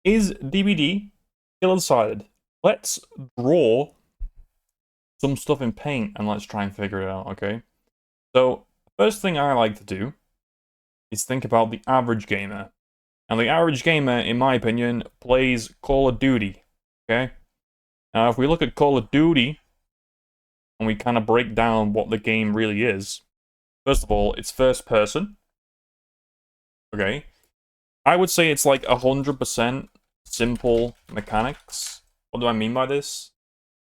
Is DBD Killer Sided? Let's draw some stuff in paint and let's try and figure it out, okay? So, first thing I like to do is think about the average gamer. And the average gamer, in my opinion, plays Call of Duty, okay? Now, if we look at Call of Duty and we kind of break down what the game really is, first of all, it's first person, okay? I would say it's like 100% simple mechanics. What do I mean by this?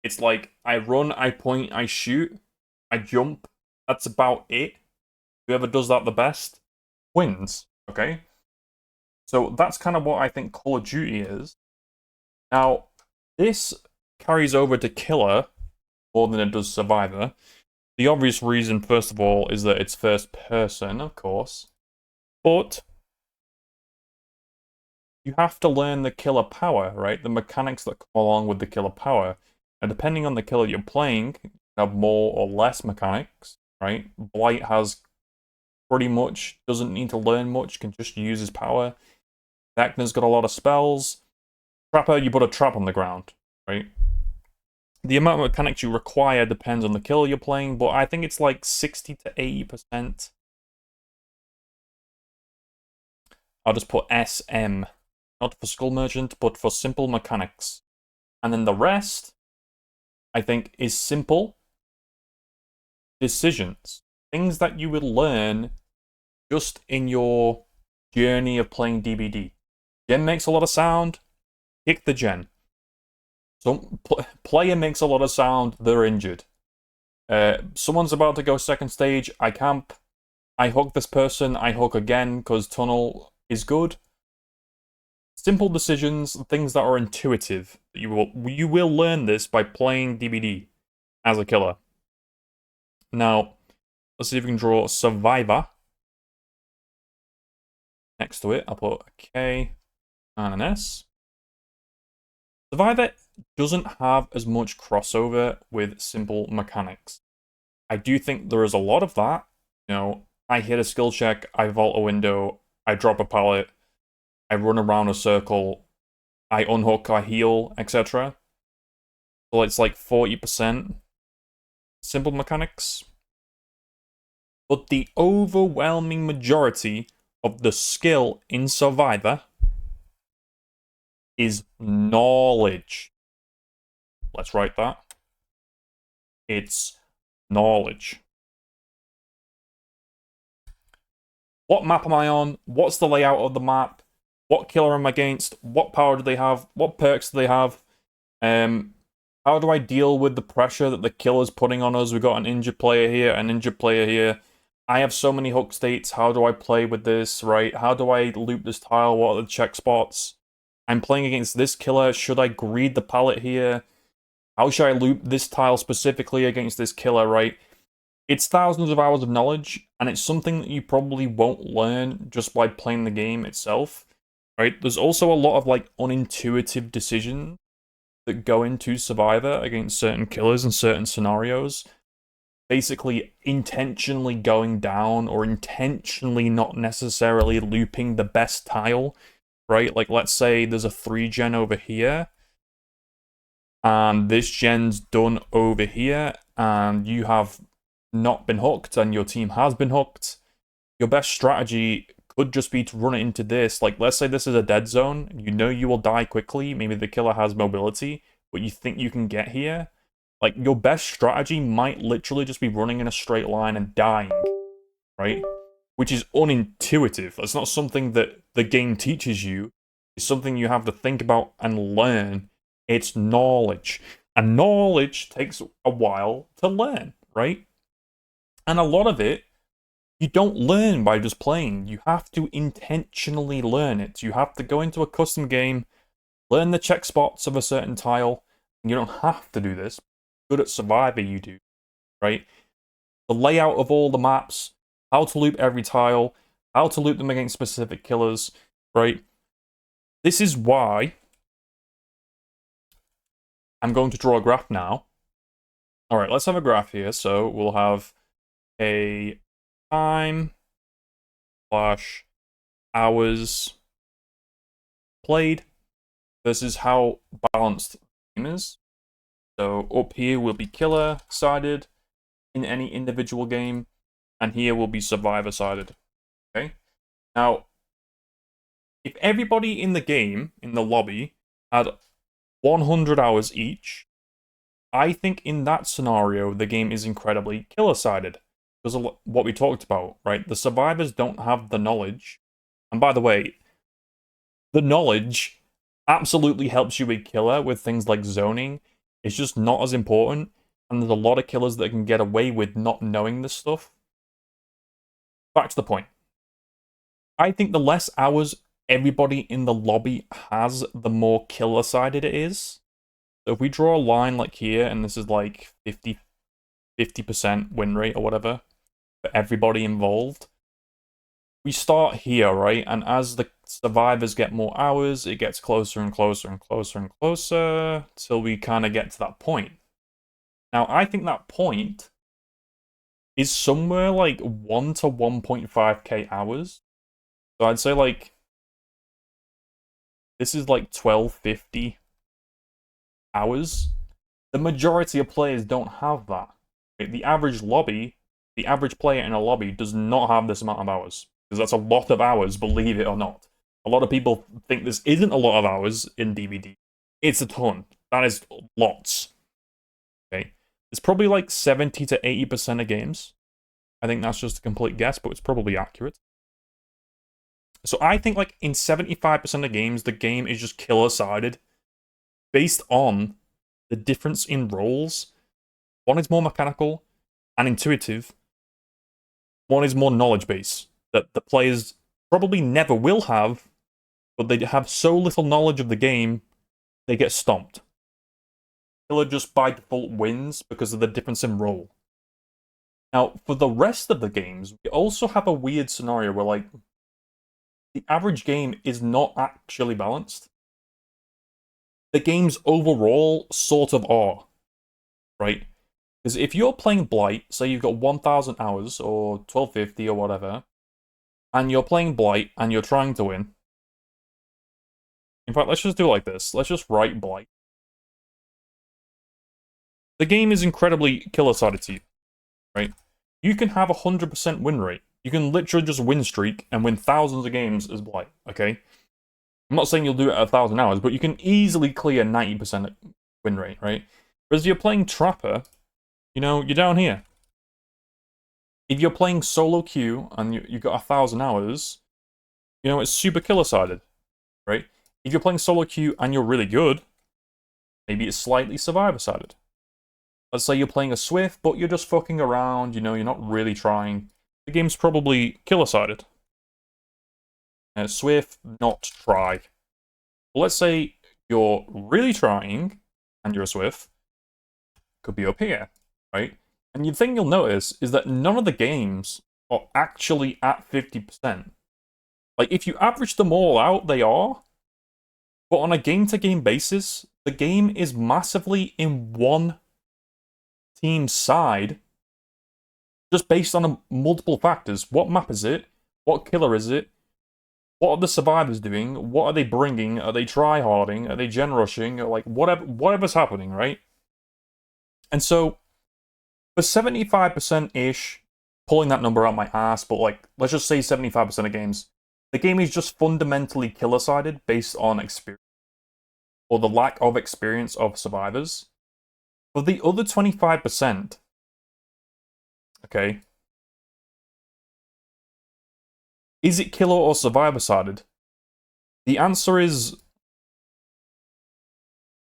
It's like, I run, I point, I shoot, I jump. That's about it. Whoever does that the best wins, okay? So that's kind of what I think Call of Duty is. Now, this carries over to Killer more than it does Survivor. The obvious reason, first of all, is that it's first person, of course. But you have to learn the killer power, right? The mechanics that come along with the killer power. And depending on the killer you're playing, you have more or less mechanics, right? Blight has pretty much, doesn't need to learn much, can just use his power. Vecna's got a lot of spells. Trapper, you put a trap on the ground, right? The amount of mechanics you require depends on the killer you're playing, but I think it's like 60 to 80%. I'll just put SM. Not for Skull Merchant, but for simple mechanics. And then the rest, I think, is simple decisions. Things that you will learn just in your journey of playing DBD. Gen makes a lot of sound, kick the gen. So player makes a lot of sound, they're injured. Someone's about to go second stage, I camp. I hook this person, I hook again, because tunnel is good. Simple decisions, things that are intuitive. You will learn this by playing DBD as a killer. Now, let's see if we can draw Survivor. Next to it, I'll put a K and an S. Survivor doesn't have as much crossover with simple mechanics. I do think there is a lot of that. You know, I hit a skill check, I vault a window, I drop a pallet, I run around a circle, I unhook, I heal, etc. So it's like 40% simple mechanics. But the overwhelming majority of the skill in Survivor is knowledge. Let's write that. It's knowledge. What map am I on? What's the layout of the map? What killer am I against? What power do they have? What perks do they have? How do I deal with the pressure that the killer's putting on us? We've got an injured player here, an injured player here. I have so many hook states. How do I play with this, right? How do I loop this tile? What are the check spots? I'm playing against this killer. Should I greed the pallet here? How should I loop this tile specifically against this killer, right? It's thousands of hours of knowledge, and it's something that you probably won't learn just by playing the game itself, right? There's also a lot of, like, unintuitive decisions that go into Survivor against certain killers and certain scenarios. Basically, intentionally going down or intentionally not necessarily looping the best tile, right? Like, let's say there's a 3-gen over here, and this gen's done over here, and you have not been hooked, and your team has been hooked. Your best strategy could just be to run it into this. Like, let's say this is a dead zone, you know you will die quickly, maybe the killer has mobility, but you think you can get here. Like, your best strategy might literally just be running in a straight line and dying, right? Which is unintuitive. That's not something that the game teaches you. It's something you have to think about and learn. It's knowledge. And knowledge takes a while to learn, right? And a lot of it, you don't learn by just playing. You have to intentionally learn it. You have to go into a custom game, learn the check spots of a certain tile. And you don't have to do this. Good at Survivor, you do, right? The layout of all the maps, how to loop every tile, how to loop them against specific killers, right? This is why I'm going to draw a graph now. All right, let's have a graph here. So we'll have a time / hours played. versus how balanced the game is. So up here will be killer sided in any individual game, and here will be survivor sided. Okay. Now, if everybody in the game, in the lobby, had 100 hours each, I think in that scenario, the game is incredibly killer sided. Because of what we talked about, right? The survivors don't have the knowledge. And by the way, the knowledge absolutely helps you with killer with things like zoning. It's just not as important. And there's a lot of killers that can get away with not knowing this stuff. Back to the point. I think the less hours everybody in the lobby has, the more killer-sided it is. So if we draw a line like here, and this is like 50% win rate or whatever, for everybody involved, we start here, right? And as the survivors get more hours, it gets closer and closer and closer and closer till we kind of get to that point. Now, I think that point is somewhere like 1 to 1.5k hours. So I'd say like this is like 1250 hours. The majority of players don't have that. The average lobby, the average player in a lobby does not have this amount of hours. Because that's a lot of hours, believe it or not. A lot of people think this isn't a lot of hours in DBD. It's a ton. That is lots. Okay. It's probably like 70 to 80% of games. I think that's just a complete guess, but it's probably accurate. So I think like in 75% of games, the game is just killer-sided. Based on the difference in roles. One is more mechanical and intuitive. One is more knowledge-based. That the players probably never will have, but they have so little knowledge of the game, they get stomped. Killer just by default wins because of the difference in role. Now, for the rest of the games, we also have a weird scenario where, like, the average game is not actually balanced. The games overall sort of are, right? Because if you're playing Blight, say you've got 1,000 hours, or 1250 or whatever, and you're playing Blight, and you're trying to win. In fact, let's just do it like this. Let's just write Blight. The game is incredibly killer-sided to you, right? You can have a 100% win rate. You can literally just win streak and win thousands of games as Blight, okay? I'm not saying you'll do it at 1,000 hours, but you can easily clear 90% win rate, right? Whereas if you're playing Trapper, you know, you're down here. If you're playing solo queue and you've got 1,000 hours, you know, it's super killer-sided, right? If you're playing solo queue and you're really good, maybe it's slightly survivor-sided. Let's say you're playing a Swift, but you're just fucking around, you know, you're not really trying. The game's probably killer-sided. Swift, not try. Well, let's say you're really trying, and you're a Swift, could be up here, right? And the thing you'll notice is that none of the games are actually at 50%. Like, if you average them all out, they are. But on a game-to-game basis, the game is massively in one team's side, just based on multiple factors. What map is it? What killer is it? What are the survivors doing? What are they bringing? Are they try-harding? Are they gen-rushing? Or like, whatever's happening, right? And so, for 75%-ish, pulling that number out my ass, but like, let's just say 75% of games, the game is just fundamentally killer-sided based on experience, or the lack of experience of survivors. For the other 25%, okay, is it killer or survivor-sided? The answer is,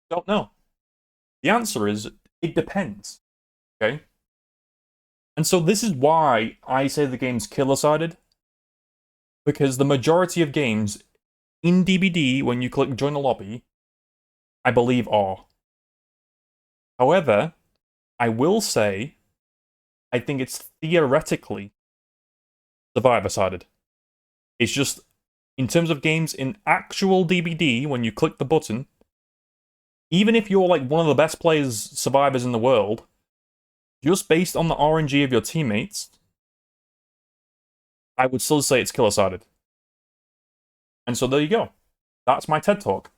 don't know. The answer is, it depends, okay? And so this is why I say the game's killer-sided. Because the majority of games in DBD, when you click join the lobby, I believe are. However, I will say, I think it's theoretically survivor-sided. It's just, in terms of games in actual DBD, when you click the button, even if you're like one of the best players, survivors in the world, just based on the RNG of your teammates, I would still say it's killer-sided. And so there you go. That's my TED Talk.